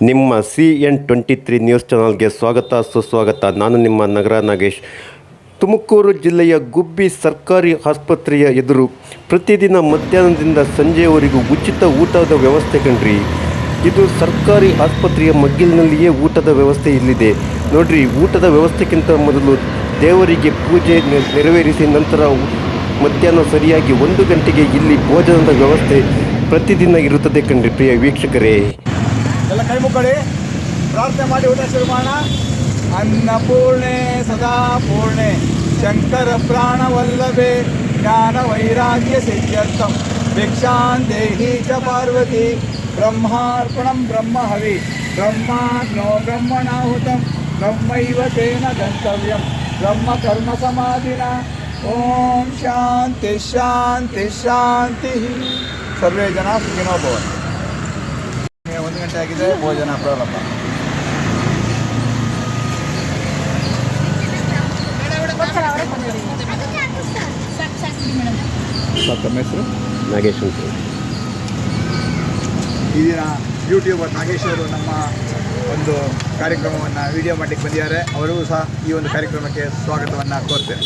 ನಿಮ್ಮ CN23 news ಚಾನಲ್ಗೆ ಸ್ವಾಗತ ಸುಸ್ವಾಗತ. ನಾನು ನಿಮ್ಮ ನಗರ ನಾಗೇಶ್. ತುಮಕೂರು ಜಿಲ್ಲೆಯ ಗುಬ್ಬಿ ಸರ್ಕಾರಿ ಆಸ್ಪತ್ರೆಯ ಎದುರು ಪ್ರತಿದಿನ ಮಧ್ಯಾಹ್ನದಿಂದ ಸಂಜೆಯವರೆಗೂ ಉಚಿತ ಊಟದ ವ್ಯವಸ್ಥೆ ಕಣ್ರಿ. ಇದು ಸರ್ಕಾರಿ ಆಸ್ಪತ್ರೆಯ ಮಗ್ಗಿಲಿನಲ್ಲಿಯೇ ಊಟದ ವ್ಯವಸ್ಥೆ ಇಲ್ಲಿದೆ ನೋಡ್ರಿ. ಊಟದ ವ್ಯವಸ್ಥೆಗಿಂತ ಮೊದಲು ದೇವರಿಗೆ ಪೂಜೆ ನೆರವೇರಿಸಿ ನಂತರ ಮಧ್ಯಾಹ್ನ ಸರಿಯಾಗಿ 1 ಗಂಟೆಗೆ ಇಲ್ಲಿ ಭೋಜನದ ವ್ಯವಸ್ಥೆ ಪ್ರತಿದಿನ ಇರುತ್ತದೆ ಕಣ್ರಿ. ಪ್ರಿಯ ವೀಕ್ಷಕರೇ, ಎಲ್ಲ ಕೈ ಮುಕ್ಕಳಿ ಪ್ರಾರ್ಥನೆ ಮಾಡಿ ಊಟ ಶುರು ಮಾಡೋಣ. ಅನ್ನಪೂರ್ಣೆ ಸದಾ ಪೂರ್ಣೆ ಶಂಕರ ಪ್ರಾಣವಲ್ಲಭೆ ಜ್ಞಾನ ವೈರಾಗ್ಯ ಸಿದ್ಧ್ಯರ್ಥಂ ಭಿಕ್ಷಾಂ ದೇಹಿ ಚ ಪಾರ್ವತಿ ಬ್ರಹ್ಮಾರ್ಪಣಂ ಬ್ರಹ್ಮ ಹವಿ ಬ್ರಹ್ಮಾಗ್ನೋ ಬ್ರಹ್ಮಣಾಹುತಂ ಬ್ರಹ್ಮೈವ ತೇನ ಗಂತವ್ಯಂ ಬ್ರಹ್ಮ ಕರ್ಮ ಸಮಾಧಿನ. ಓಂ ಶಾಂತಿ ಶಾಂತಿ ಶಾಂತಿ. ಸರ್ವೇ ಜನ ಸುಖಿನೋ ಭವಂತು. 1 ಗಂಟೆ ಆಗಿದೆ, ಭೋಜನ ಪ್ರಾರಂಭ. ತಮ್ಮ ಹೆಸರು? ನಾಗೇಶ್ ಅಂತ. ಈ ದಿನ ಯೂಟ್ಯೂಬರ್ ನಾಗೇಶ್ ಅವರು ನಮ್ಮ ಒಂದು ಕಾರ್ಯಕ್ರಮವನ್ನು ವಿಡಿಯೋ ಮಾಡಲಿಕ್ಕೆ ಬಂದಿದ್ದಾರೆ. ಅವರಿಗೂ ಸಹ ಈ ಒಂದು ಕಾರ್ಯಕ್ರಮಕ್ಕೆ ಸ್ವಾಗತವನ್ನು ಕೋರ್ತೇನೆ.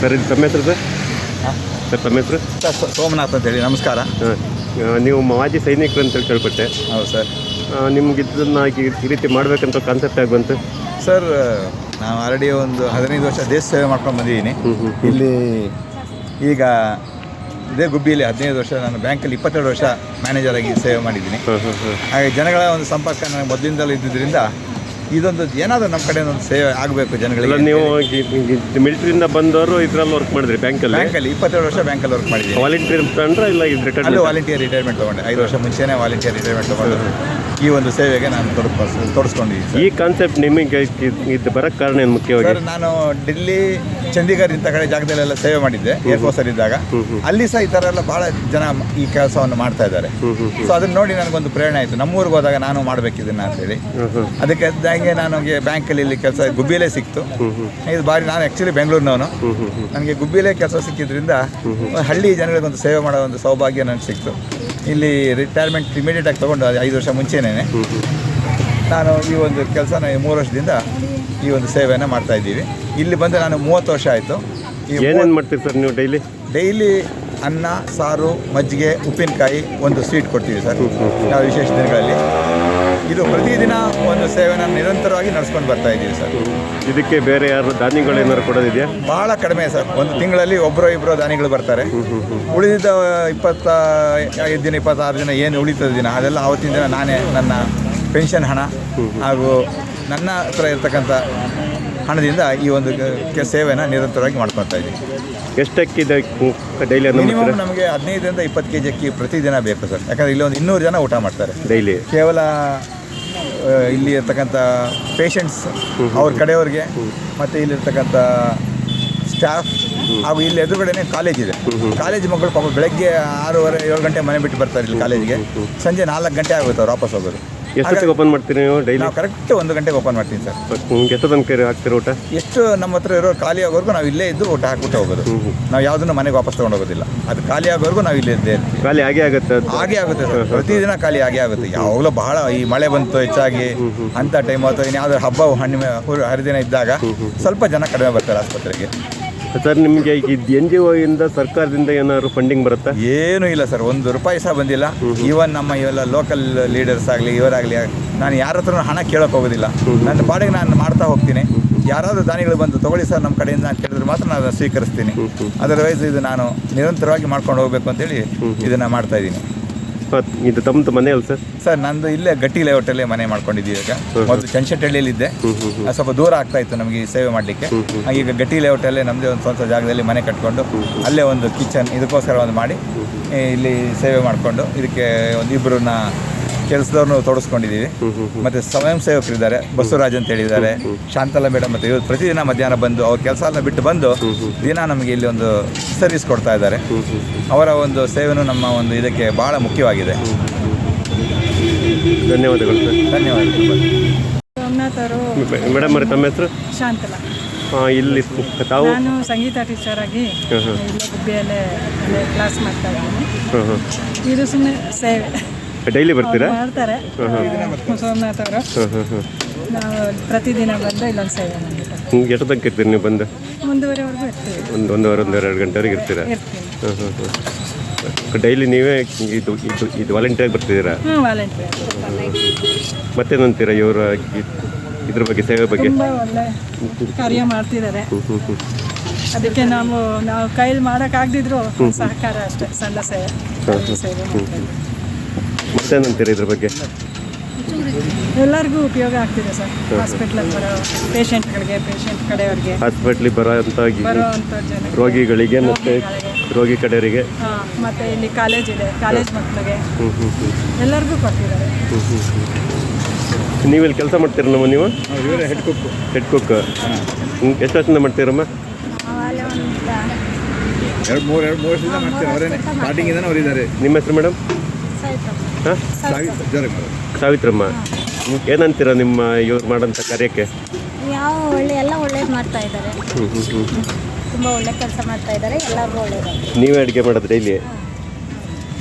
ಸರ್, ಇದು ತಮ್ಮ ಹೆಸರು? ಸರ್ ತಮ್ಮ ಹೆಸರು? ಸೋಮನಾಥ್ ಅಂತೇಳಿ. ನಮಸ್ಕಾರ. ನೀವು ಮಾಜಿ ಸೈನಿಕರು ಅಂತೇಳಿ ಕೇಳ್ಪಟ್ಟೆ. ಹೌದು ಸರ್. ನಿಮ್ಗೆ ಇದನ್ನು ಈ ರೀತಿ ಮಾಡಬೇಕಂತ ಕಾನ್ಸೆಪ್ಟ್ ಆಗಿ ಬಂತು? ಸರ್, ನಾವು ಆಲ್ರೆಡಿ ಒಂದು 15 ವರ್ಷ ದೇಶ ಸೇವೆ ಮಾಡ್ಕೊಂಡು ಬಂದಿದ್ದೀನಿ. ಇಲ್ಲಿ ಈಗ ಇದೇ ಗುಬ್ಬಿಯಲ್ಲಿ 15 ವರ್ಷ, ನಾನು ಬ್ಯಾಂಕಲ್ಲಿ 22 ವರ್ಷ ಮ್ಯಾನೇಜರಾಗಿ ಸೇವೆ ಮಾಡಿದ್ದೀನಿ. ಹಾಗೆ ಜನಗಳ ಒಂದು ಸಂಪರ್ಕ ನನಗೆ ಮೊದಲಿಂದಲೂ ಇದ್ದಿದ್ದರಿಂದ ಇದೊಂದು ಏನಾದರೂ ನಮ್ಮ ಕಡೆ ಒಂದು ಸೇವೆ ಆಗಬೇಕು ಜನಗಳಿಗೆ. ನೀವು ಮಿಲಿಟ್ರಿಯಿಂದ ಬಂದವರು ಇದರಲ್ಲಿ ವರ್ಕ್ ಮಾಡಿದ್ರಿ? ಬ್ಯಾಂಕಲ್ಲಿ 22 ವರ್ಷ ಬ್ಯಾಂಕಲ್ಲಿ ವರ್ಕ್ ಮಾಡಿದ್ದೀನಿ. ವಾಲಂಟಿಯರ್ ತಂದ್ರೆ ಇಲ್ಲ ಅಲ್ಲಿ ವಾಲಂಟಿಯರ್ ರಿಟೈರ್ಮೆಂಟ್ ತೊಗೊಂಡೆ. 5 ವರ್ಷ ಮುಂಚೆನೇ ವಾಲಂಟಿಯರ್ ರಿಟೈರ್ಮೆಂಟ್ ತೊಗೊಂಡು ಈ ಒಂದು ಸೇವೆಗೆ ನಾನು ತೊಡಸ್ಕೊಂಡಿದ್ದೀನಿ. ಈ ಕಾನ್ಸೆಪ್ಟ್ ನಿಮಗೆ ಇದು ಬರೋಕ್ಕೆ ಕಾರಣ ಏನು ಮುಖ್ಯವಾಗಿ? ಸರ್, ನಾನು ಡೆಲ್ಲಿ, ಚಂಡೀಗಢ ಇಂಥ ಕಡೆ ಜಾಗದಲ್ಲೆಲ್ಲ ಸೇವೆ ಮಾಡಿದ್ದೆ ಏರ್ಫೋರ್ಸಲ್ಲಿ ಇದ್ದಾಗ. ಅಲ್ಲಿ ಸಹ ಈ ಥರ ಎಲ್ಲ ಭಾಳ ಜನ ಈ ಕೆಲಸವನ್ನು ಮಾಡ್ತಾ ಇದ್ದಾರೆ. ಸೊ ಅದನ್ನು ನೋಡಿ ನನಗೊಂದು ಪ್ರೇರಣೆ ಆಯಿತು. ನಮ್ಮೂರಿಗೆ ಹೋದಾಗ ನಾನು ಮಾಡಬೇಕಿದ್ದನ್ನು ಅಂತೇಳಿ ಅದಕ್ಕೆ ಹಾಗೆ ನನಗೆ ಬ್ಯಾಂಕಲ್ಲಿ ಇಲ್ಲಿ ಕೆಲಸ ಗುಬ್ಬಿಯಲ್ಲೇ ಸಿಕ್ತು. ಇದು ಬಾರಿ, ನಾನು ಆ್ಯಕ್ಚುಲಿ ಬೆಂಗಳೂರಿನವನು. ನನಗೆ ಗುಬ್ಬಿಯಲ್ಲೇ ಕೆಲಸ ಸಿಕ್ಕಿದ್ರಿಂದ ಹಳ್ಳಿ ಜನಗಳಿಗೊಂದು ಸೇವೆ ಮಾಡೋ ಒಂದು ಸೌಭಾಗ್ಯ ನನಗೆ ಸಿಕ್ತು. ಇಲ್ಲಿ ರಿಟೈರ್ಮೆಂಟ್ ಇಮಿಡಿಯೇಟಾಗಿ ತೊಗೊಂಡು 5 ವರ್ಷ ಮುಂಚೆನೇ ನಾನು ಈ ಒಂದು ಕೆಲಸನ 3 ವರ್ಷದಿಂದ ಈ ಒಂದು ಸೇವೆಯನ್ನು ಮಾಡ್ತಾಯಿದ್ದೀವಿ. ಇಲ್ಲಿ ಬಂದು ನಾನು 30 ವರ್ಷ ಆಯಿತು. ಏನೇನು ಮಾಡ್ತೀವಿ ಸರ್ ನೀವು ಡೈಲಿ ಅನ್ನ, ಸಾರು, ಮಜ್ಜಿಗೆ, ಉಪ್ಪಿನಕಾಯಿ, ಒಂದು ಸ್ವೀಟ್ ಕೊಡ್ತೀವಿ ಸರ್ ನಾವು ವಿಶೇಷ ದಿನಗಳಲ್ಲಿ. ಇದು ಪ್ರತಿದಿನ ಒಂದು ಸೇವೆನ ನಿರಂತರವಾಗಿ ನಡೆಸ್ಕೊಂಡು ಬರ್ತಾ ಇದ್ದೀವಿ ಸರ್. ಇದಕ್ಕೆ ಬೇರೆ ಯಾರು ದಾನಿಗಳೇನಾದ್ರು ಕೊಡೋದಿದೆಯಾ? ಭಾಳ ಕಡಿಮೆ ಸರ್. ಒಂದು ತಿಂಗಳಲ್ಲಿ ಒಬ್ಬರು ಇಬ್ಬರು ದಾನಿಗಳು ಬರ್ತಾರೆ. ಉಳಿದಿದ್ದ 25 ದಿನ 26 ದಿನ ಏನು ಉಳಿತದ ದಿನ ಅದೆಲ್ಲ ಆವತ್ತಿನ ದಿನ ನಾನೇ ನನ್ನ ಪೆನ್ಷನ್ ಹಣ ಹಾಗೂ ನನ್ನ ಹತ್ರ ಇರ್ತಕ್ಕಂಥ ಹಣದಿಂದ ಈ ಒಂದು ಸೇವೆನ ನಿರಂತರವಾಗಿ ಮಾಡ್ಕೊತಾ ಇದ್ದೀವಿ. ಎಷ್ಟು ಅಕ್ಕಿ ಡೈಲಿ? ಮಿನಿಮಮ್ ನಮಗೆ 15ರಿಂದ 20 kg ಅಕ್ಕಿ ಪ್ರತಿದಿನ ಬೇಕು ಸರ್. ಯಾಕಂದರೆ ಇಲ್ಲಿ ಒಂದು 200 ಜನ ಊಟ ಮಾಡ್ತಾರೆ ಡೈಲಿ. ಕೇವಲ ಇಲ್ಲಿ ಇರ್ತಕ್ಕಂಥ ಪೇಷಂಟ್ಸ್, ಅವ್ರ ಕಡೆಯವ್ರಿಗೆ, ಮತ್ತು ಇಲ್ಲಿರ್ತಕ್ಕಂಥ ಸ್ಟಾಫ್ ಹಾಗೂ ಇಲ್ಲಿ ಎದುರುಗಡೆನೇ ಕಾಲೇಜ್ ಇದೆ. ಕಾಲೇಜ್ ಮಕ್ಕಳು ಪಾಪ ಬೆಳಗ್ಗೆ 6:30 7 ಗಂಟೆ ಮನೆ ಬಿಟ್ಟು ಬರ್ತಾರೆ ಇಲ್ಲಿ ಕಾಲೇಜಿಗೆ. ಸಂಜೆ 4 ಗಂಟೆ ಆಗುತ್ತೆ ಅವ್ರು ವಾಪಸ್ ಹೋಗೋದು. ಎಷ್ಟೊತ್ತಿಗೆ ಓಪನ್ ಮಾಡ್ತೀರಿ ನೀವು ಡೈಲಿ? ನಾವು ಕರೆಕ್ಟ್ 1 ಗಂಟೆಗೆ ಓಪನ್ ಮಾಡ್ತೀನಿ ಸರ್. ಎಷ್ಟು ತನಕ ಹಾಕ್ತೀರಿ ಊಟ? ಎಷ್ಟು ನಮ್ಮ ಹತ್ರ ಇರೋ ಖಾಲಿ ಆಗೋವರೆಗೂ ನಾವು ಇಲ್ಲೇ ಇದ್ದು ಊಟ ಹಾಕ್ಬಿಟ್ಟು ಹೋಗೋದು. ನಾವು ಯಾವುದನ್ನು ಮನೆಗೆ ವಾಪಸ್ ತೊಗೊಂಡು ಹೋಗೋದಿಲ್ಲ. ಅದು ಖಾಲಿ ಆಗೋವರೆಗೂ ನಾವು ಇಲ್ಲೇ ಇದ್ದೇ ಇರ್ತೀವಿ. ಖಾಲಿ ಆಗೇ ಆಗುತ್ತೆ ಅದು? ಹಾಗೆ ಆಗುತ್ತೆ ಸರ್, ಪ್ರತಿದಿನ ಖಾಲಿ ಆಗೇ ಆಗುತ್ತೆ. ಯಾವಾಗಲೂ ಬಹಳ ಈ ಮಳೆ ಬಂತು ಹೆಚ್ಚಾಗಿ ಅಂಥ ಟೈಮ್ ಅಥವಾ ಇನ್ಯಾವುದೋ ಹಬ್ಬ ಹುಣ್ಣಿಮೆ ಹರಿದಿನ ಇದ್ದಾಗ ಸ್ವಲ್ಪ ಜನ ಕಡಿಮೆ ಬರ್ತಾರೆ ಆಸ್ಪತ್ರೆಗೆ. ಸರ್ ನಿಮಗೆ ಇದು NGO ಇಂದ ಸರ್ಕಾರದಿಂದ ಏನಾದ್ರು ಫಂಡಿಂಗ್ ಬರುತ್ತಾ? ಏನೂ ಇಲ್ಲ ಸರ್, 1 ರೂಪಾಯಿ ಸಹ ಬಂದಿಲ್ಲ. ಈವನ್ ನಮ್ಮ ಇವೆಲ್ಲ ಲೋಕಲ್ ಲೀಡರ್ಸ್ ಆಗಲಿ ಇವರಾಗಲಿ ನಾನು ಯಾರ ಹತ್ರ ಹಣ ಕೇಳೋಕೆ ಹೋಗೋದಿಲ್ಲ. ನನ್ನ ಪಾಡಿಗೆ ನಾನು ಮಾಡ್ತಾ ಹೋಗ್ತೀನಿ. ಯಾರಾದರೂ ದಾನಿಗಳು ಬಂದು ತೊಗೊಳ್ಳಿ ಸರ್ ನಮ್ಮ ಕಡೆಯಿಂದ ಅಂತ ಹೇಳಿದ್ರೆ ಮಾತ್ರ ನಾನು ಅದನ್ನು ಸ್ವೀಕರಿಸ್ತೀನಿ. ಅದರ್ವೈಸ್ ಇದು ನಾನು ನಿರಂತರವಾಗಿ ಮಾಡ್ಕೊಂಡು ಹೋಗಬೇಕು ಅಂತೇಳಿ ಇದನ್ನು ಮಾಡ್ತಾಯಿದ್ದೀನಿ. ಇದು ತಮ್ಮದು ಮನೆ ಅಲ್ಲ ಸರ್? ಸರ್ ನಂದು ಇಲ್ಲೇ ಗಟ್ಟಿ ಲೇಔಟಲ್ಲೇ ಮನೆ ಮಾಡ್ಕೊಂಡಿದ್ದೀವಿ. ಈಗ ಮೊದಲು ಚಂಚಟ್ಟಹಳ್ಳಿಯಲ್ಲಿದ್ದೆ, ಸ್ವಲ್ಪ ದೂರ ಆಗ್ತಾ ಇತ್ತು ನಮಗೆ ಸೇವೆ ಮಾಡಲಿಕ್ಕೆ. ಈಗ ಗಟ್ಟಿ ಲೇಔಟಲ್ಲೇ ನಮ್ಮದೇ ಒಂದು ಸ್ವಂತ ಜಾಗದಲ್ಲಿ ಮನೆ ಕಟ್ಕೊಂಡು ಅಲ್ಲೇ ಒಂದು ಕಿಚನ್ ಇದಕ್ಕೋಸ್ಕರ ಒಂದು ಮಾಡಿ ಇಲ್ಲಿ ಸೇವೆ ಮಾಡಿಕೊಂಡು ಇದಕ್ಕೆ ಒಂದು 2 ಕೆಲಸದವ್ರನ್ನು ತೊಡಸ್ಕೊಂಡಿದ್ದೀವಿ. ಮತ್ತು ಸ್ವಯಂ ಸೇವಕರಿದ್ದಾರೆ, ಬಸವರಾಜ್ ಅಂತ ಹೇಳಿದ್ದಾರೆ, ಶಾಂತಲಾ ಮೇಡಮ್. ಮತ್ತು ಇವರು ಪ್ರತಿದಿನ ಮಧ್ಯಾಹ್ನ ಬಂದು ಅವ್ರ ಕೆಲಸ ಬಿಟ್ಟು ಬಂದು ದಿನ ನಮಗೆ ಇಲ್ಲಿ ಒಂದು ಸರ್ವಿಸ್ ಕೊಡ್ತಾ ಇದ್ದಾರೆ. ಅವರ ಒಂದು ಸೇವೆನೂ ನಮ್ಮ ಒಂದು ಇದಕ್ಕೆ ಭಾಳ ಮುಖ್ಯವಾಗಿದೆ. ಧನ್ಯವಾದಗಳು ಸರ್. ಧನ್ಯವಾದಗಳು. ಮೇಡಮ್ ಅವರೇ ತಮ್ಮ ಹೆಸರು? ಶಾಂತಲಾ. ಇಲ್ಲಿ ತಾವು? ನಾನು ಸಂಗೀತ ಟೀಚರ್ ಆಗಿ ಇಲ್ಲೇ ಗುಬ್ಬಿಯಲ್ಲೇ ಕ್ಲಾಸ್ ಮಾಡ್ತಾ ಇದ್ದೀನಿ. ಇದು ಸುಮ್ಮನೆ ಸೇವೆ. ಡೈಲಿ ಬರ್ತೀರಾ? ಮಾಡ್ತಾರೆ ಸೋಮನಾಥ್ ಅವರು. ನಾವು ಪ್ರತಿದಿನ ಬಂದು ಇಲ್ಲೊಂದು ಸೇವೆ ಮಾಡಿರ್ತಾರೆ. ಎಷ್ಟು ತನಕ ಇರ್ತೀರಿ ನೀವು ಬಂದು? ಮುಂದುವರೆವರೆಗೂ ಇರ್ತೀವಿ. ಒಂದೂವರೆ 2 ಗಂಟೆವರೆಗೆ ಇರ್ತೀರಾ? ಡೈಲಿ ನೀವೇ ಇದು ವಾಲಂಟಿಯರ್ ಬರ್ತಿದ್ದೀರಾ? ವಾಲಂಟಿಯರ್. ಮತ್ತೇನಂತೀರಾ ಇವರು ಇದ್ರ ಬಗ್ಗೆ, ಸೇವೆ ಬಗ್ಗೆ? ತುಂಬ ಒಳ್ಳೆ ಕಾರ್ಯ ಮಾಡ್ತಿದ್ದಾರೆ. ಅದಕ್ಕೆ ನಾವು ಕೈಲಿ ಮಾಡೋಕ್ಕಾಗದಿದ್ರು ಸಹಕಾರ ಅಷ್ಟೇ, ಸಣ್ಣ ಸೇವೆ ಮಾಡ್ತೀವಿ. ಮತ್ತೇನಂತೀರಾ ಇದ್ರ ಬಗ್ಗೆ? ಎಲ್ಲರಿಗೂ ಉಪಯೋಗ ಆಗ್ತಿದೆ ಸರ್. ಹಾಸ್ಪಿಟ್ಲಿಗೆ ಬರೋ ಪೇಷಂಟ್ಗಳಿಗೆ, ಪೇಷಂಟ್ ಕಡೆಯವ್ರಿಗೆ, ಹಾಸ್ಪಿಟ್ಲಿಗೆ ಬರೋವಂಥ ಜನ ರೋಗಿಗಳಿಗೆ ಮತ್ತು ರೋಗಿ ಕಡೆಯವರಿಗೆ, ಮತ್ತು ಇಲ್ಲಿ ಕಾಲೇಜ್ ಇದೆ, ಕಾಲೇಜ್ ಮಕ್ಕಳಿಗೆ ಎಲ್ಲರಿಗೂ ಕೊಡ್ತಿದ್ದಾರೆ. ನೀವೆಲ್ಲಿ ಕೆಲಸ ಮಾಡ್ತೀರಮ್ಮ ನೀವು? Head cook. Head cook. ಎಷ್ಟು ವರ್ಷದಿಂದ ಮಾಡ್ತೀರಮ್ಮ? 2-3 ವರ್ಷದಿಂದ ಮಾಡ್ತೀನಿ. ಅವರೇನೆ ಸ್ಟಾರ್ಟಿಂಗಿಂದ ಅವರಿದ್ದಾರೆ. ನಿಮ್ಮ ಹೆಸರು ಮೇಡಮ್? ಹಾಂ, ಸಾವಿತ್ರಮ್ಮ. ಏನಂತೀರ ನಿಮ್ಮ ಇವ್ರು ಮಾಡೋಂಥ ಕಾರ್ಯಕ್ಕೆ? ಎಲ್ಲ ಒಳ್ಳೇದು ಮಾಡ್ತಾ ಇದ್ದಾರೆ. ತುಂಬ ಒಳ್ಳೆ ಕೆಲಸ ಮಾಡ್ತಾ ಇದ್ದಾರೆ. ಎಲ್ಲರಿಗೂ ಒಳ್ಳೇದು. ನೀವೇ ಅಡುಗೆ ಮಾಡೋದು ಡೈಲಿ?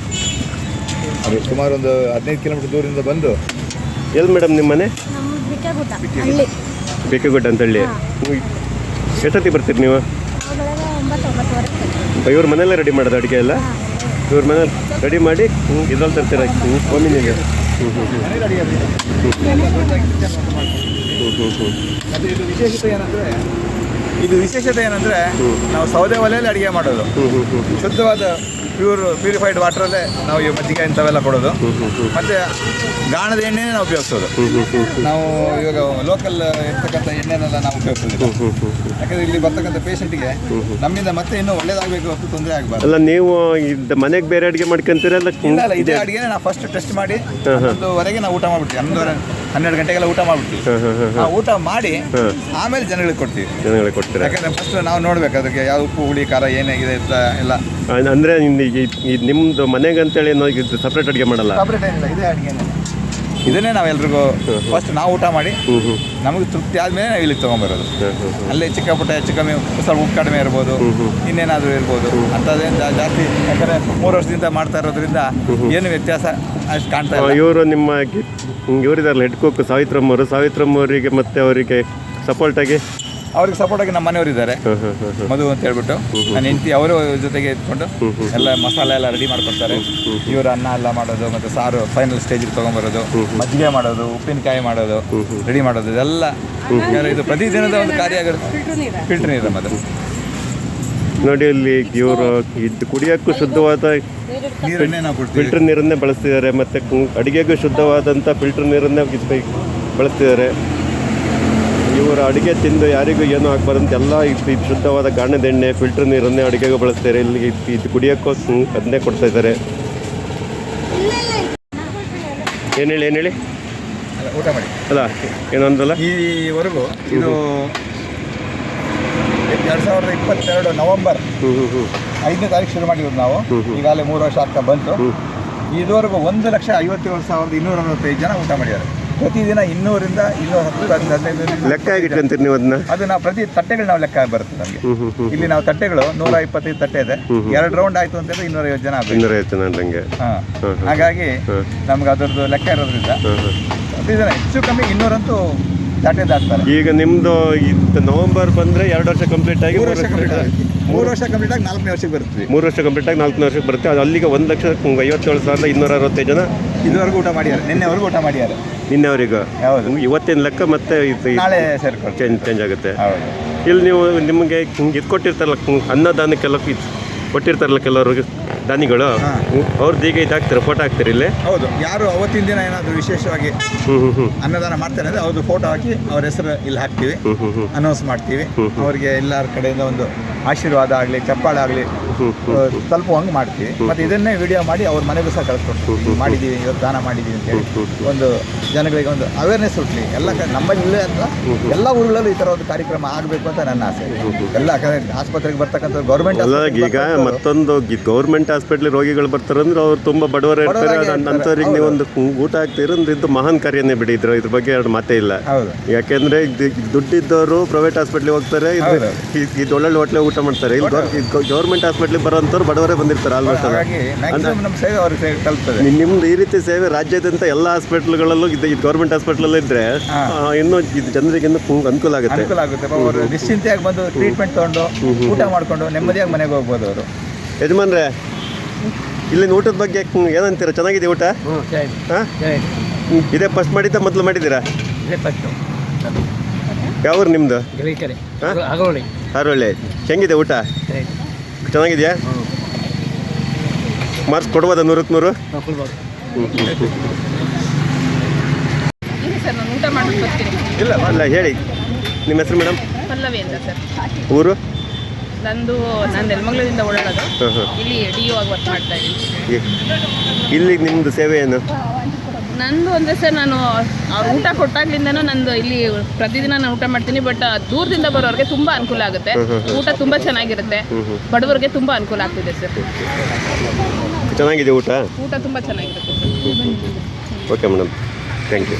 ಅದು ಸುಮಾರು ಒಂದು 15 ಕಿಲೋಮೀಟರ್ ದೂರದಿಂದ ಬಂದು. ಎಲ್ಲಿ ಮೇಡಮ್ ನಿಮ್ಮ ಮನೆ? ನಮ್ಮ ಬಿಕೆಗುಡ್ಡ ಹಳ್ಳಿ. ಬೇಕೆಗುಡ್ಡ ಅಂತೇಳಿ. ಎಷ್ಟೊತ್ತಿಗೆ ಬರ್ತೀರಿ ನೀವು? ಬೆಳಗ್ಗೆ 9-9:30. ಇವ್ರ ಮನೆಯಲ್ಲೇ ರೆಡಿ ಮಾಡೋದು ಅಡುಗೆ ಎಲ್ಲ? ಇವ್ರ ಮನೇಲಿ ರೆಡಿ ಮಾಡಿ ಇದ್ರಲ್ಲಿ ತರ್ತೀರ ಒಮ್ಮಿನಿಗೆ? ಇದು ವಿಶೇಷತೆ ಏನಂದರೆ ನಾವು ಸೌದೆ ಒಲೆಯಲ್ಲಿ ಅಡುಗೆ ಮಾಡೋದು. ಶುದ್ಧವಾದ ಪ್ಯೂರಿಫೈಡ್ ವಾಟ್ರಲ್ಲೇ ನಾವು ಈ ಮಜ್ಜಿಗೆ ಇಂಥವೆಲ್ಲ ಕೊಡೋದು. ಮತ್ತು ಗಾಣದ ಎಣ್ಣೆನೇ ನಾವು ಉಪಯೋಗಿಸೋದು. ನಾವು ಇವಾಗ ಲೋಕಲ್ ಇರ್ತಕ್ಕಂಥ ಎಣ್ಣೆನೆಲ್ಲ ನಾವು ಉಪಯೋಗಿಸೋದಿಲ್ಲ. ಯಾಕಂದರೆ ಇಲ್ಲಿ ಬರ್ತಕ್ಕಂಥ ಪೇಷಂಟಿಗೆ ನಮ್ಮಿಂದ ಮತ್ತೆ ಇನ್ನೂ ಒಳ್ಳೇದಾಗಬೇಕು ಹೊತ್ತು ತೊಂದರೆ ಆಗಬಾರ್ದು. ಅಲ್ಲ, ನೀವು ಇದು ಮನೆಗೆ ಬೇರೆ ಅಡುಗೆ ಮಾಡ್ಕೊಂತೀರಲ್ಲ? ಇಲ್ಲ, ಇದೇ ಅಡುಗೆನೇ ನಾವು ಫಸ್ಟ್ ಟೆಸ್ಟ್ ಮಾಡಿ 11ವರೆಗೆ ನಾವು ಊಟ ಮಾಡಿಬಿಡ್ತೀವಿ. 11-12 ಗಂಟೆಗೆಲ್ಲ ಊಟ ಮಾಡಿಬಿಡ್ತೀವಿ. ನಾವು ಊಟ ಮಾಡಿ ಆಮೇಲೆ ಜನಗಳಿಗೆ ಕೊಡ್ತೀವಿ. ಯಾಕಂದರೆ ಫಸ್ಟ್ ನಾವು ನೋಡ್ಬೇಕು ಅದಕ್ಕೆ ಯಾವ ಉಪ್ಪು, ಹುಳಿ, ಖಾರ ಏನಾಗಿದೆ ಎಲ್ಲ. ಅಂದರೆ ನಿಮ್ಮದು ಮನೆಗೆ ಅಂತೇಳಿ ಇದು ಸಪ್ರೇಟ್ ಅಡುಗೆ ಮಾಡಲ್ಲ? ಸಪ್ರೇಟ್ ಏನಿಲ್ಲ, ಇದೇ ಅಡುಗೆನೇ. ಇದನ್ನೇ ನಾವೆಲ್ರಿಗೂ ಫಸ್ಟ್ ನಾವು ಊಟ ಮಾಡಿ ನಮಗೆ ತೃಪ್ತಿ ಆದಮೇಲೆ ನಾವು ಇಲ್ಲಿಗೆ ತೊಗೊಂಬರೋದು. ಅಲ್ಲೇ ಚಿಕ್ಕ ಪುಟ್ಟ ಹೆಚ್ಚು ಕಮ್ಮಿ ಸ್ವಲ್ಪ ಉಪ್ಪು ಕಡಿಮೆ ಇರ್ಬೋದು, ಇನ್ನೇನಾದರೂ ಇರ್ಬೋದು ಅಂಥದ್ದೇನು ಜಾಸ್ತಿ. ಯಾಕಂದರೆ 3 ವರ್ಷದಿಂದ ಮಾಡ್ತಾ ಇರೋದ್ರಿಂದ ಏನು ವ್ಯತ್ಯಾಸ ಅಷ್ಟು ಕಾಣ್ತಾ ಇಲ್ಲ. ಇವರು ನಿಮ್ಮ ಇವರಿದಾರಲ್ಲ ಹೆಡ್ ಕುಕ್ ಸಾವಿತ್ರಮ್ಮವರಿಗೆ ಮತ್ತು ಅವರಿಗೆ ಸಪೋರ್ಟಾಗಿ ಅವ್ರಿಗೆ ಸಪೋರ್ಟಾಗಿ ನಮ್ಮ ಮನೆಯವರಿದ್ದಾರೆ, ಮಧು ಅಂತ ಹೇಳ್ಬಿಟ್ಟು ನನ್ನ ಹೆಂಡತಿ ಅವರು ಜೊತೆಗೆ ಇಟ್ಕೊಂಡು ಎಲ್ಲ ಮಸಾಲೆ ಎಲ್ಲ ರೆಡಿ ಮಾಡ್ಕೊಡ್ತಾರೆ. ಇವರು ಅನ್ನ ಎಲ್ಲ ಮಾಡೋದು ಮತ್ತು ಸಾರು ಫೈನಲ್ ಸ್ಟೇಜಿಗೆ ತೊಗೊಂಬರೋದು, ಮಜ್ಜಿಗೆ ಮಾಡೋದು, ಉಪ್ಪಿನಕಾಯಿ ಮಾಡೋದು, ರೆಡಿ ಮಾಡೋದು ಇದೆಲ್ಲ. ಇದು ಪ್ರತಿದಿನದ ಒಂದು ಕಾರ್ಯ ಆಗಿರುತ್ತೆ. ಫಿಲ್ಟರ್ ನೀರು ಅದು ನೋಡಿ. ಇಲ್ಲಿ ಇವರು ಇದು ಕುಡಿಯೋಕ್ಕೂ ಶುದ್ಧವಾದ ನೀರನ್ನೇ ನಾವು ಕೊಡ್ತೀವಿ. ಫಿಲ್ಟರ್ ನೀರನ್ನೇ ಬಳಸ್ತಿದ್ದಾರೆ ಮತ್ತು ಅಡುಗೆಗೂ ಶುದ್ಧವಾದಂಥ ಫಿಲ್ಟರ್ ನೀರನ್ನೇ ಬಳಸ್ತಿದ್ದಾರೆ. ಇವರು ಅಡುಗೆ ತಿಂದು ಯಾರಿಗೂ ಏನೂ ಆಗಬಾರ್ದಂತ ಎಲ್ಲ ಇದು ಶುದ್ಧವಾದ ಗಾಣದ ಎಣ್ಣೆ, ಫಿಲ್ಟರ್ ನೀರನ್ನೇ ಅಡುಗೆಗೂ ಬಳಸ್ತಾರೆ. ಇಲ್ಲಿ ಇದು ಕುಡಿಯೋಕ್ಕೂ ಅದನ್ನೇ ಕೊಡ್ತಾ ಇದ್ದಾರೆ. ಏನು ಹೇಳಿ ಊಟ ಮಾಡಿ ಅಲ್ಲ ಏನಂದ್ರಲ್ಲ? ಈವರೆಗೂ ಇದು 2022 ನವೆಂಬರ್ 5ನೇ ತಾರೀಕು ಶುರು ಮಾಡಿರೋದು ನಾವು. ಈಗಾಗಲೇ 3 ವರ್ಷ ಆಗ್ತಾ ಬಂತು. ಇದುವರೆಗೂ 1,57,265 ಜನ ಊಟ ಮಾಡಿದ್ದಾರೆ. ಪ್ರತಿದಿನ 200ರಿಂದ 210 15 ಲೆಕ್ಕ ಆಗಿಟ್ಟು ಅಂತೀರಿ ನೀವು ಅದನ್ನ? ಅದು ನಾವು ಪ್ರತಿ ತಟ್ಟೆಗಳು ನಾವು ಲೆಕ್ಕ ಬರುತ್ತೆ ನಮಗೆ. ಇಲ್ಲಿ ನಾವು ತಟ್ಟೆಗಳು 125 ತಟ್ಟೆ ಇದೆ. 2 ರೌಂಡ್ ಆಯ್ತು ಅಂತಂದ್ರೆ 250 ಜನ ಆಗಬೇಕು. 250 ಜನ ಅಂದಂಗೆ. ಹಾಗಾಗಿ ನಮ್ಗೆ ಅದರದ್ದು ಲೆಕ್ಕ ಇರೋದ್ರಿಂದ ಪ್ರತಿದಿನ ಹೆಚ್ಚು ಕಮ್ಮಿ 200 ಅಂತೂ ದಾಟ್ತಾರೆ. ಈಗ ನಿಮ್ದು ನವೆಂಬರ್ ಬಂದ್ರೆ 2 ವರ್ಷ ಕಂಪ್ಲೀಟ್ ಆಗಿ 3 ವರ್ಷ ಕಂಪ್ಲೀಟ್ ಆಗಿ 4ನೇ ವರ್ಷಕ್ಕೆ ಬರ್ತೀವಿ. 3 ವರ್ಷ ಕಂಪ್ಲೀಟ್ ಆಗಿ 4ನೇ ವರ್ಷಕ್ಕೆ ಬರುತ್ತೆ. ಅದು ಅಲ್ಲಿಗೆ 1,57,265 ಜನ ಇದುವರೆಗೂ ಊಟ ಮಾಡಿದ್ದಾರೆ. ನಿನ್ನೆವರೆಗೂ ಊಟ ಮಾಡಿದ್ದಾರೆ. ನಿನ್ನೆವರೆಗೂ. ಹೌದು. ಇವತ್ತಿನ ಲೆಕ್ಕ ಮತ್ತೆ ನಾಳೆ ಸೇರ್ಕೊಳ್ತೀವಿ. ಚೇಂಜ್ ಆಗುತ್ತೆ. ಹೌದು. ಇಲ್ಲಿ ನೀವು ನಿಮಗೆ ಇದು ಕೊಟ್ಟಿರ್ತಾರಲ್ಲ, ಅನ್ನದಾನಕ್ಕೆಲ್ಲ ಕೊಟ್ಟಿರ್ತಾರಲ್ಲ ಕೆಲವರು ದಾನಿಗಳು, ಅವ್ರದ್ದು ಈಗ ಇದಾಗ್ತಾರೆ, ಫೋಟೋ ಹಾಕ್ತಾರೆ ಇಲ್ಲಿ. ಹೌದು. ಯಾರು ಅವತ್ತಿನ ದಿನ ಏನಾದರೂ ವಿಶೇಷವಾಗಿ ಅನ್ನದಾನ ಮಾಡ್ತಾರೆ ಅಂದರೆ ಅವ್ರದ್ದು ಫೋಟೋ ಹಾಕಿ ಅವ್ರ ಹೆಸರು ಇಲ್ಲಿ ಹಾಕ್ತೀವಿ, ಅನೌನ್ಸ್ ಮಾಡ್ತೀವಿ. ಅವರಿಗೆ ಎಲ್ಲರ ಕಡೆಯಿಂದ ಒಂದು ಆಶೀರ್ವಾದ ಆಗಲಿ, ಚಪ್ಪಾಳೆ ಆಗಲಿ ತಲುಪುವಂಗೆ ಮಾಡ್ತೀವಿ. ಮತ್ತು ಇದನ್ನೇ ವಿಡಿಯೋ ಮಾಡಿ ಅವ್ರ ಮನೆಗೂ ಸಹ ಕಳಿಸ್ಕೊಡ್ತೀವಿ. ಮಾಡಿದ್ದೀವಿ, ಇವತ್ತು ದಾನ ಮಾಡಿದ್ದೀವಿ ಅಂತೇಳಿ ಒಂದು ಜನಗಳಿಗೆ ಒಂದು ಅವೇರ್ನೆಸ್ ಹುಟ್ಟಲಿ. ಎಲ್ಲ ನಮ್ಮಲ್ಲಿ ಇಲ್ಲೇ ಅಂತ ಎಲ್ಲ ಊರುಗಳಲ್ಲೂ ಈ ಥರ ಒಂದು ಕಾರ್ಯಕ್ರಮ ಆಗಬೇಕು ಅಂತ ನನ್ನ ಆಸೆ. ಎಲ್ಲ ಆಸ್ಪತ್ರೆಗೆ ಬರ್ತಕ್ಕಂಥ ಗೌರ್ಮೆಂಟ್ ಈಗ ಮತ್ತೊಂದು ಗೌರ್ಮೆಂಟ್ ಹಾಸ್ಪಿಟ್ಲಿಗೆ ರೋಗಿಗಳು ಬರ್ತಾರೆ ಅಂದ್ರೆ ಅವ್ರು ತುಂಬ ಬಡವರೇ ಇರ್ತಾರೆ. ಅಂಥವ್ರಿಗೆ ನೀವು ಒಂದು ಊಟ ಹಾಕ್ತಿರೋದು ಇದು ಮಹಾನ್ ಕಾರ್ಯನೇ ಬಿಡಿ. ಇದ್ರ ಬಗ್ಗೆ ಎರಡು ಮಾತೇ ಇಲ್ಲ. ಯಾಕೆಂದ್ರೆ ದುಡ್ಡಿದ್ದವರು ಪ್ರೈವೇಟ್ ಹಾಸ್ಪಿಟ್ಲಿಗೆ ಹೋಗ್ತಾರೆ, ಇದು ಒಳ್ಳೊಳ್ಳೆ ಹೋಟ್ಲೆ ಊಟ ಮಾಡ್ತಾರೆ. ಇಲ್ಲಿ ಗೌರ್ಮೆಂಟ್ ಹಾಸ್ಪಿಟ್ಲಿಗೆ ಬರೋಂಥವ್ರು ಬಡವರೇ ಬಂದಿರ್ತಾರೆ ಆಲ್ಮೋಸ್ಟ್. ನಿಮ್ದು ಈ ರೀತಿ ಸೇವೆ ರಾಜ್ಯಾದ್ಯಂತ ಎಲ್ಲ ಹಾಸ್ಪಿಟ್ಲ್ಗಳಲ್ಲೂ ಇದು ಗೌರ್ಮೆಂಟ್ ಹಾಸ್ಪಿಟ್ಲಲ್ಲೂ ಇದ್ರೆ ಇನ್ನೂ ಇದು ಜನರಿಗೆ ಇನ್ನೂ ಅನುಕೂಲ ಆಗುತ್ತೆ. ಅವರು ನಿಶ್ಚಿಂತೆಯಾಗಿ ಬಂದು ಟ್ರೀಟ್ಮೆಂಟ್ ತಗೊಂಡು ಊಟ ಮಾಡ್ಕೊಂಡು ನೆಮ್ಮದಿಯಾಗಿ ಮನೆಗೆ ಹೋಗ್ಬೋದು ಅವರು. ಯಜಮಾನ್ರೆ, ಇಲ್ಲಿನ ಊಟದ ಬಗ್ಗೆ ಏನಂತೀರ? ಚೆನ್ನಾಗಿದೆ ಊಟ? ಹಾಂ, ಇದೇ ಫಸ್ಟ್ ಮಾಡಿದ್ದ ಮೊದಲು ಮಾಡಿದ್ದೀರಾ? ಯಾವ್ರು ನಿಮ್ಮದು? ಹಾರೋಳ್ಳಿ. ಹೆಂಗಿದೆ ಊಟ? ಚೆನ್ನಾಗಿದೆಯಾ? ಮಾರ್ಕ್ಸ್ ಕೊಡ್ಬೋದಾ 100ಕ್ಕೆ 100? ಇಲ್ಲ ಅಲ್ಲ, ಹೇಳಿ ನಿಮ್ಮ ಹೆಸರು ಮೇಡಮ್? ಪಲ್ಲವಿ ಅಂತ ಸರ್. ಊರು? ನಾನು ನೆಲಮಂಗಲದಿಂದ ಓಡಾಡೋದು. ಇಲ್ಲಿ DO ಆಗಿ ವರ್ಕ್ ಮಾಡ್ತಾ ಇದ್ದೀನಿ. ಇಲ್ಲಿ ನಿಮ್ಮದು ಸೇವೆ ಏನು? ನಂದು ಅಂದರೆ ಸರ್, ನಾನು ಅವ್ರು ಊಟ ಕೊಟ್ಟಾಗ್ಲಿಂದನೂ ನಂದು ಇಲ್ಲಿ ಪ್ರತಿದಿನ ನಾನು ಊಟ ಮಾಡ್ತೀನಿ. ಬಟ್ ದೂರದಿಂದ ಬರೋರಿಗೆ ತುಂಬ ಅನುಕೂಲ ಆಗುತ್ತೆ. ಊಟ ತುಂಬ ಚೆನ್ನಾಗಿರುತ್ತೆ. ಬಡವರಿಗೆ ತುಂಬ ಅನುಕೂಲ ಆಗ್ತಿದೆ ಸರ್. ಚೆನ್ನಾಗಿದೆ ಊಟ? ಊಟ ತುಂಬ ಚೆನ್ನಾಗಿರುತ್ತೆ sir. Okay madam, thank you.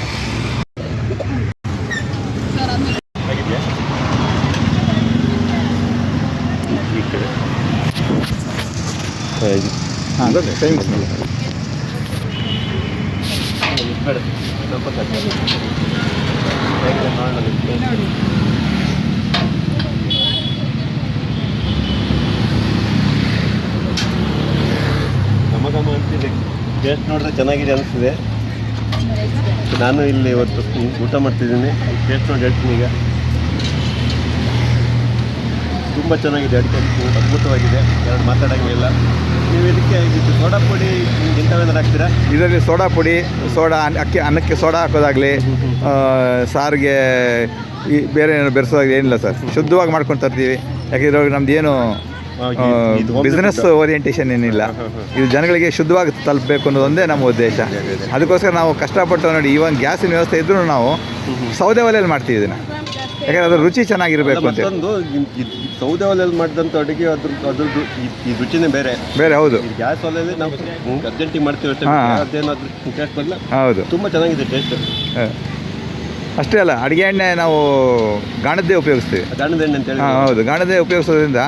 ನಮಗಮ್ಮ ಅಂತಿದೆ, ಟೇಸ್ಟ್ ನೋಡಿದ್ರೆ ಚೆನ್ನಾಗಿದೆ ಅನಿಸ್ತಿದೆ. ನಾನು ಇಲ್ಲಿ ಇವತ್ತು ಊಟ ಮಾಡ್ತಿದ್ದೀನಿ. ಟೇಸ್ಟ್ ನೋಡಿ ಹೇಳ್ತೀನಿ. ಈಗ ತುಂಬ ಚೆನ್ನಾಗಿದೆ, ಅಡುಗೆ ಅದ್ಭುತವಾಗಿದೆ, ಎರಡು ಮಾತಾಡೋಂಗಿಲ್ಲ. ನೀವು ಇದಕ್ಕೆ ಇದು ಸೋಡಾ ಪುಡಿ ಇಂಥವೇನಾರು ಹಾಕ್ತೀರಾ? ಇದರಲ್ಲಿ ಸೋಡಾ ಪುಡಿ, ಅನ್ನಕ್ಕೆ ಸೋಡಾ ಹಾಕೋದಾಗಲಿ, ಸಾರಿಗೆ ಈ ಬೇರೆ ಏನಾದ್ರು ಬೆರೆಸೋದಾಗಲಿ ಏನಿಲ್ಲ ಸರ್. ಶುದ್ಧವಾಗಿ ಮಾಡ್ಕೊಂಡು ತರ್ತೀವಿ. ಯಾಕೆಂದ್ರೆ ನಮ್ದು ಏನು ಬಿಸ್ನೆಸ್ ಓರಿಯೆಂಟೇಷನ್ ಏನಿಲ್ಲ. ಇದು ಜನಗಳಿಗೆ ಶುದ್ಧವಾಗಿ ತಲುಪಬೇಕು ಅನ್ನೋದೊಂದೇ ನಮ್ಮ ಉದ್ದೇಶ. ಅದಕ್ಕೋಸ್ಕರ ನಾವು ಕಷ್ಟಪಟ್ಟು ನೋಡಿ, ಇವಾಗ ಗ್ಯಾಸಿನ ವ್ಯವಸ್ಥೆ ಇದ್ರೂ ನಾವು ಸೌದೆ ಒಲೆಯಲ್ಲಿ ಮಾಡ್ತೀವಿ ಇದನ್ನು. ಯಾಕಂದರೆ ಅದ್ರ ರುಚಿ ಚೆನ್ನಾಗಿರಬೇಕು ಅಂತ. ಸೌದೆ ಒಲೆಯಲ್ಲಿ ಮಾಡಿದಂಥ ಅಡುಗೆ ಅದ್ರದ್ದು ಈ ರುಚಿನೇ ಬೇರೆ. ಹೌದು. ಗ್ಯಾಸ್ ಒಲೆಯಲ್ಲಿ ನಾವು ಅರ್ಜೆಂಟಿಗೆ ಮಾಡ್ತೀವಿ ಅಷ್ಟೇ, ಅದೇನಾದ್ರೂ ಟೇಸ್ಟ್ ಬರಲ್ಲ. ಹೌದು, ತುಂಬ ಚೆನ್ನಾಗಿದೆ ಟೇಸ್ಟ್. ಅಷ್ಟೇ ಅಲ್ಲ, ಅಡುಗೆ ಎಣ್ಣೆ ನಾವು ಗಾಣದ್ದೇ ಉಪಯೋಗಿಸ್ತೀವಿ. ಗಾಣದ ಎಣ್ಣೆ ಅಂತ ಹೇಳಿ? ಹೌದು, ಗಾಣದ್ದೇ ಉಪಯೋಗಿಸೋದ್ರಿಂದ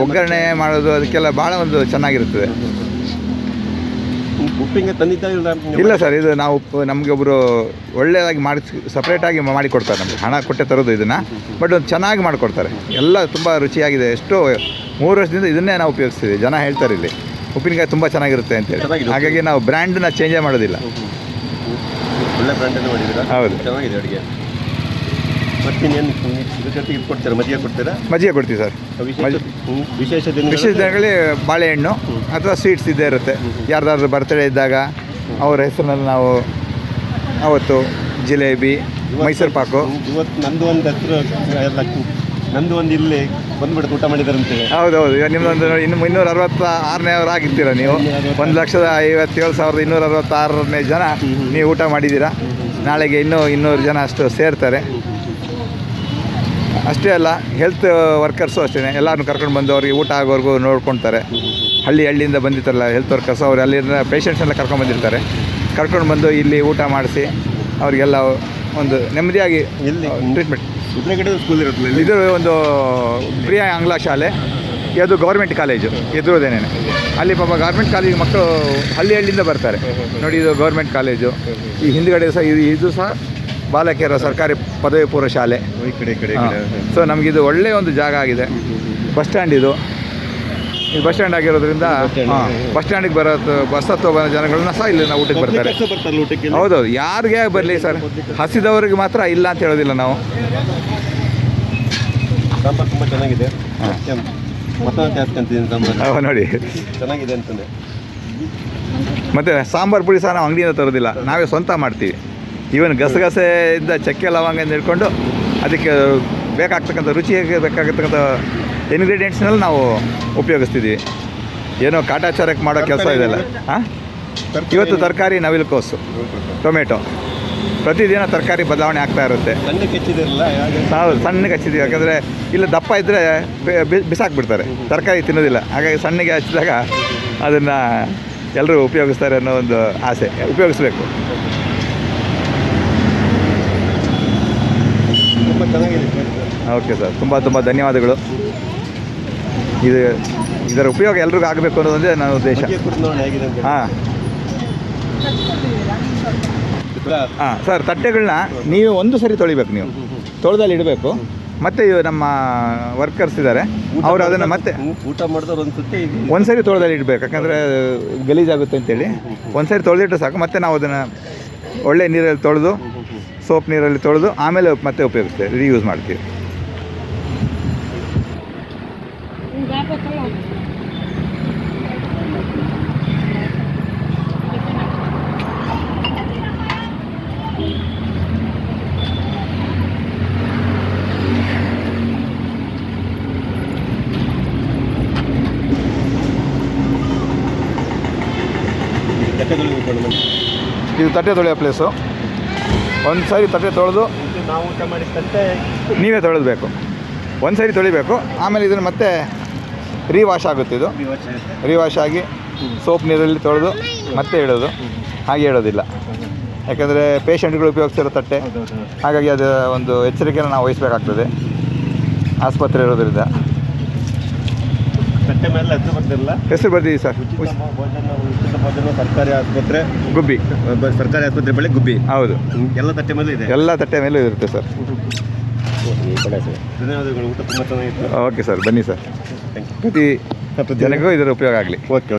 ಒಗ್ಗರಣೆ ಮಾಡೋದು ಅದಕ್ಕೆಲ್ಲ ಭಾಳ ಒಂದು ಚೆನ್ನಾಗಿರುತ್ತದೆ. ಉಪ್ಪಿಗೆ ತಂದಿದ್ದ? ಇಲ್ಲ ಸರ್, ಇದು ನಾವು ನಮಗೆ ಒಬ್ಬರು ಒಳ್ಳೆಯದಾಗಿ ಮಾಡಿ ಸಪ್ರೇಟಾಗಿ ಮಾಡಿಕೊಡ್ತಾರೆ. ನಮಗೆ ಹಣ ಕೊಟ್ಟೆ ತರೋದು ಇದನ್ನು. ಬಟ್ ಒಂದು ಚೆನ್ನಾಗಿ ಮಾಡಿಕೊಡ್ತಾರೆ. ಎಲ್ಲ ತುಂಬ ರುಚಿಯಾಗಿದೆ. ಎಷ್ಟೋ 3 ವರ್ಷದಿಂದ ಇದನ್ನೇ ನಾವು ಉಪಯೋಗಿಸ್ತೀವಿ. ಜನ ಹೇಳ್ತಾರೆ ಇಲ್ಲಿ ಉಪ್ಪಿನಕಾಯಿ ತುಂಬ ಚೆನ್ನಾಗಿರುತ್ತೆ ಅಂತೇಳಿ. ಹಾಗಾಗಿ ನಾವು ಬ್ರ್ಯಾಂಡನ್ನ ಚೇಂಜೇ ಮಾಡೋದಿಲ್ಲ. ಒಳ್ಳೆ ಬ್ರ್ಯಾಂಡನ್ನು ಮಾಡಿದ್ದೀರಾ? ಹೌದು, ಚೆನ್ನಾಗಿದೆ ಅಡುಗೆ. ಮತ್ತಿನ್ನೇನು ಇದ್ರ ಜೊತೆಗೆ ಇದು ಕೊಡ್ತೀರಾ? ಮಜ್ಜಿಗೆ ಕೊಡ್ತೀರಾ? ಮಜ್ಜಿಗೆ ಕೊಡ್ತೀವಿ ಸರ್. ವಿಶೇಷ ದಿನಗಳಲ್ಲಿ ಬಾಳೆಹಣ್ಣು ಅಥವಾ ಸ್ವೀಟ್ಸ್ ಇದ್ದೇ ಇರುತ್ತೆ. ಯಾರ್ದಾದ್ರು ಬರ್ತಡೇ ಇದ್ದಾಗ ಅವರ ಹೆಸರಿನಲ್ಲಿ ನಾವು ಅವತ್ತು ಜಿಲೇಬಿ, ಮೈಸೂರು ಪಾಕು. ಇವತ್ತು ನಂದು ಒಂದು ಹೆಸರು ಎಲ್ಲ, ನಂದು ಒಂದು ಇಲ್ಲಿ ಬಂದ್ಬಿಟ್ಟು ಊಟ ಮಾಡಿದ್ದಾರೆ ಅಂತೇಳಿ. ಹೌದೌದು. ಈಗ ನಿಮ್ಮದೊಂದು 266ನೇ ಆಗಿರ್ತೀರ ನೀವು. 1,57,266ನೇ ಜನ ನೀವು ಊಟ ಮಾಡಿದ್ದೀರಾ. ನಾಳೆಗೆ ಇನ್ನೂ 200 ಜನ ಅಷ್ಟು ಸೇರ್ತಾರೆ. ಅಷ್ಟೇ ಅಲ್ಲ, ಹೆಲ್ತ್ ವರ್ಕರ್ಸು ಅಷ್ಟೇ ಎಲ್ಲರನ್ನೂ ಕರ್ಕೊಂಡು ಬಂದು ಅವ್ರಿಗೆ ಊಟ ಆಗೋವರೆಗೂ ನೋಡ್ಕೊಳ್ತಾರೆ. ಹಳ್ಳಿಯಿಂದ ಬಂದಿರ್ತಾರಲ್ಲ ಹೆಲ್ತ್ ವರ್ಕರ್ಸ್ ಅವರು ಅಲ್ಲಿಂದ ಪೇಷಂಟ್ಸ್ ಎಲ್ಲ ಕರ್ಕೊಂಡು ಬಂದಿರ್ತಾರೆ. ಕರ್ಕೊಂಡು ಬಂದು ಇಲ್ಲಿ ಊಟ ಮಾಡಿಸಿ ಅವರಿಗೆಲ್ಲ ಒಂದು ನೆಮ್ಮದಿಯಾಗಿ ಟ್ರೀಟ್ಮೆಂಟ್. ಸ್ಕೂಲ್ ಇರುತ್ತೆ ಇದು ಒಂದು ಪ್ರಿಯ ಆಂಗ್ಲ ಶಾಲೆ, ಇದು ಗೌರ್ಮೆಂಟ್ ಕಾಲೇಜು ಎದುರುದೇನೆ. ಅಲ್ಲಿ ಪಾಪ ಗೌರ್ಮೆಂಟ್ ಕಾಲೇಜಿಗೆ ಮಕ್ಕಳು ಹಳ್ಳಿಯಿಂದ ಬರ್ತಾರೆ ನೋಡಿ. ಇದು ಗೌರ್ಮೆಂಟ್ ಕಾಲೇಜು. ಈ ಹಿಂದ್ಗಡೆ ಸಹ ಇದು ಸಹ ಬಾಲಕಿಯರ ಸರ್ಕಾರಿ ಪದವಿ ಪೂರ್ವ ಶಾಲೆ. ಈ ಕಡೆ ಸೊ ನಮಗಿದು ಒಳ್ಳೆಯ ಒಂದು ಜಾಗ ಆಗಿದೆ. ಬಸ್ ಸ್ಟ್ಯಾಂಡ್ ಇದು ಬಸ್ ಸ್ಟ್ಯಾಂಡ್ ಆಗಿರೋದ್ರಿಂದ ಬಸ್ ಸ್ಟ್ಯಾಂಡಿಗೆ ಬಸ್ ಹತ್ತೋ ಬರೋ ಜನಗಳನ್ನ ಸಹ ಇಲ್ಲಿ ನಾವು ಊಟಕ್ಕೆ ಬರ್ತಾರೆ. ಹೌದೌದು, ಯಾರಿಗೆ ಬರಲಿ ಸರ್, ಹಸಿದವರಿಗೆ ಮಾತ್ರ ಇಲ್ಲ ಅಂತ ಹೇಳೋದಿಲ್ಲ ನಾವು. ಸಾಂಬಾರು ತುಂಬ ಚೆನ್ನಾಗಿದೆ. ನೋಡಿ ಚೆನ್ನಾಗಿದೆ ಅಂತಂದರೆ ಮತ್ತು ಸಾಂಬಾರು ಪುಡಿ ಸಹ ನಾವು ಅಂಗಡಿಯಿಂದ ತರೋದಿಲ್ಲ, ನಾವೇ ಸ್ವಂತ ಮಾಡ್ತೀವಿ. ಈವನ್ ಗಸಗಸೆಯಿಂದ ಚಕ್ಕೆ ಲವಂಗ ಹಿಡ್ಕೊಂಡು ಅದಕ್ಕೆ ಬೇಕಾಗ್ತಕ್ಕಂಥ ರುಚಿಗೆ ಬೇಕಾಗತಕ್ಕಂಥ ಇಂಗ್ರೀಡಿಯೆಂಟ್ಸ್ನೆಲ್ಲ ನಾವು ಉಪಯೋಗಿಸ್ತಿದ್ದೀವಿ. ಏನೋ ಕಾಟಾಚಾರಕ್ಕೆ ಮಾಡೋ ಕೆಲಸ ಇದೆಲ್ಲ. ಇವತ್ತು ತರಕಾರಿ ನವಿಲುಕೋಸು, ಟೊಮೆಟೊ, ಪ್ರತಿದಿನ ತರಕಾರಿ ಬದಲಾವಣೆ ಆಗ್ತಾ ಇರುತ್ತೆ. ನಾವು ಸಣ್ಣಗೆ ಹಚ್ಚಿದ್ದೀವಿ, ಯಾಕಂದರೆ ಇಲ್ಲ ದಪ್ಪ ಇದ್ದರೆ ಬಿಸಾಕ್ಬಿಡ್ತಾರೆ, ತರಕಾರಿ ತಿನ್ನೋದಿಲ್ಲ. ಹಾಗಾಗಿ ಸಣ್ಣಗೆ ಹಚ್ಚಿದಾಗ ಅದನ್ನು ಎಲ್ಲರೂ ಉಪಯೋಗಿಸ್ತಾರೆ ಅನ್ನೋ ಒಂದು ಆಸೆ. ಉಪಯೋಗಿಸ್ಬೇಕು. ತುಂಬ ಚೆನ್ನಾಗಿದೆ. ಓಕೆ ಸರ್, ತುಂಬ ಧನ್ಯವಾದಗಳು. ಇದರ ಉಪಯೋಗ ಎಲ್ರಿಗೂ ಆಗಬೇಕು ಅನ್ನೋದೊಂದೇ ನನ್ನ ಉದ್ದೇಶ. ಹಾಂ ಸರ್, ತಟ್ಟೆಗಳನ್ನ ನೀವು ಒಂದು ಸರಿ ತೊಳಿಬೇಕು. ನೀವು ತೊಳೆದಲ್ಲಿ ಇಡಬೇಕು. ಮತ್ತು ನಮ್ಮ ವರ್ಕರ್ಸ್ ಇದ್ದಾರೆ, ಅವರು ಅದನ್ನು ಮತ್ತೆ ಊಟ ಮಾಡಿದವ್ರು ಒಂದು ಸರಿ ತೊಳೆದಲ್ಲಿ ಇಡಬೇಕು. ಯಾಕಂದರೆ ಗಲೀಜಾಗುತ್ತೆ ಅಂತೇಳಿ ಒಂದು ಸರಿ ತೊಳೆದಿಟ್ಟು ಸಾಕು. ಮತ್ತು ನಾವು ಅದನ್ನು ಒಳ್ಳೆ ನೀರಲ್ಲಿ ತೊಳೆದು, ಸೋಪ್ ನೀರಲ್ಲಿ ತೊಳೆದು ಆಮೇಲೆ ಮತ್ತೆ ಉಪಯೋಗಿಸ್ತೇವೆ, ರೀಯೂಸ್ ಮಾಡ್ತೀವಿ. ಇದು ತಟ್ಟೆ ತೊಳೆಯೋ ಪ್ಲೇಸು. ಒಂದು ಸಾರಿ ತಟ್ಟೆ ತೊಳೆದು ನಾವು ಊಟ ಮಾಡಿ ತಟ್ಟೆ ನೀವೇ ತೊಳೆದಬೇಕು. ಒಂದು ಸಾರಿ ತೊಳಿಬೇಕು, ಆಮೇಲೆ ಇದನ್ನು ಮತ್ತೆ ರೀವಾಶ್ ಆಗುತ್ತೆ. ಇದು ರೀವಾಶ್ ಆಗಿ ಸೋಪ್ ನೀರಲ್ಲಿ ತೊಳೆದು ಮತ್ತೆ ಇಡೋದು, ಹಾಗೆ ಇಡೋದಿಲ್ಲ. ಯಾಕಂದರೆ ಪೇಷಂಟ್ಗಳು ಉಪಯೋಗಿಸ್ತಿರೋ ತಟ್ಟೆ, ಹಾಗಾಗಿ ಅದು ಒಂದು ಎಚ್ಚರಿಕೆಯನ್ನು ನಾವು ವಹಿಸಬೇಕಾಗ್ತದೆ. ಆಸ್ಪತ್ರೆ ಇರೋದ್ರಿಂದ ತಟ್ಟೆ ಮೇಲೆ ಹೆಸರು ಬರ್ತಿರಲ್ಲ. ಹೆಸರು ಬರ್ತೀವಿ ಸರ್. ಭೋಜನ ಸರ್ಕಾರಿ ಆಸ್ಪತ್ರೆ ಗುಬ್ಬಿ, ಸರ್ಕಾರಿ ಆಸ್ಪತ್ರೆ ಬಳಿ ಗುಬ್ಬಿ. ಹೌದು, ಎಲ್ಲ ತಟ್ಟೆ ಮೇಲೂ ಇದೆ. ಎಲ್ಲ ತಟ್ಟೆ ಮೇಲೂ ಇರುತ್ತೆ ಸರ್. ಧನ್ಯವಾದಗಳು. ಊಟ ತುಂಬ ಚೆನ್ನಾಗಿತ್ತು. ಓಕೆ ಸರ್, ಬನ್ನಿ ಸರ್. ಪ್ರತಿ ಜನಕ್ಕೂ ಇದರ ಉಪಯೋಗ ಆಗಲಿ. ಓಕೆ.